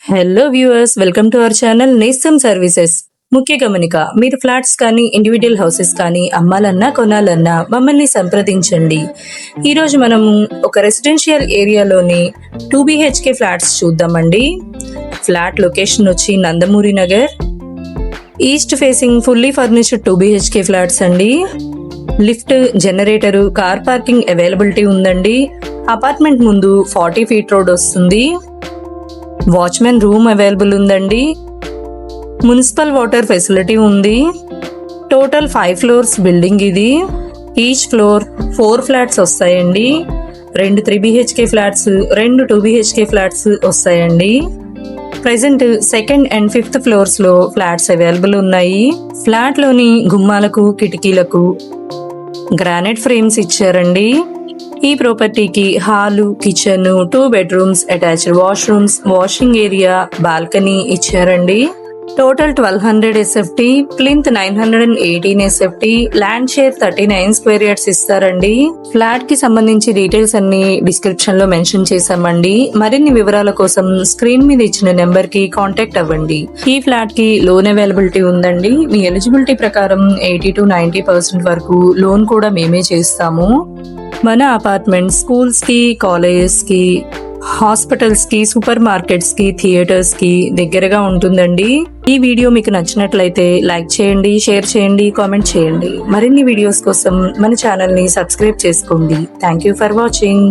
Hello viewers, welcome to our channel నేస్తం services. ముఖ్య గమనిక, మీరు ఫ్లాట్స్ కానీ ఇండివిజువల్ హౌసెస్ కానీ అమ్మాలన్నా కొనాలన్నా మమ్మల్ని సంప్రదించండి. ఈరోజు మనము ఒక రెసిడెన్షియల్ ఏరియాలోని 2 BHK ఫ్లాట్స్ చూద్దామండి. ఫ్లాట్ లొకేషన్ వచ్చి Nandamuri Nagar, east facing fully furnished 2 BHK flats అండి. Lift, generator, car parking availability ఉందండి. అపార్ట్మెంట్ ముందు 40 ఫీట్ రోడ్ వస్తుంది. వాచ్మెన్ రూమ్ అవైలబుల్ ఉందండి. మున్సిపల్ వాటర్ ఫెసిలిటీ ఉంది. టోటల్ 5 ఫ్లోర్స్ బిల్డింగ్ ఇది. ఈచ్ ఫ్లోర్ 4 ఫ్లాట్స్ వస్తాయండి. 2 3 BHK ఫ్లాట్స్, 2 2 BHK ఫ్లాట్స్ వస్తాయండి. Present second and 5th floors లో ఫ్లాట్స్ అవైలబుల్ ఉన్నాయి. ఫ్లాట్ లోని గుమ్మాలకు, కిటికీలకు గ్రానైట్ ఫ్రేమ్స్ ఇచ్చారండి. ఈ ప్రాపర్టీకి hall, kitchen, 2 bedrooms, attached washrooms, washing area, balcony ఇచ్చారండి. Total 1200 SFT, plinth 918 SFT, land share 39 square yards ఇస్తారండి. ఫ్లాట్ కి సంబంధించి డీటెయిల్స్ అన్ని డిస్క్రిప్షన్ లో మెన్షన్ చేశామండి. మరిన్ని వివరాల కోసం స్క్రీన్ మీద ఇచ్చిన నెంబర్ కి కాంటాక్ట్ అవ్వండి. ఈ ఫ్లాట్ కి లోన్ అవైలబిలిటీ ఉందండి. మీ ఎలిజిబిలిటీ ప్రకారం 80 to 90% వరకు లోన్ కూడా మేమే చేస్తాము. మన అపార్ట్మెంట్ స్కూల్స్ కి, కాలేజెస్ కి, హాస్పిటల్స్ కి, సూపర్ మార్కెట్స్ కి, థియేటర్స్ కి దగ్గరగా ఉంటుందండి. ఈ వీడియో మీకు నచ్చినట్లయితే లైక్ చేయండి, షేర్ చేయండి, కామెంట్ చేయండి. మరిన్ని వీడియోస్ కోసం మన ఛానల్ ని సబ్స్క్రైబ్ చేసుకోండి. Thank you for watching.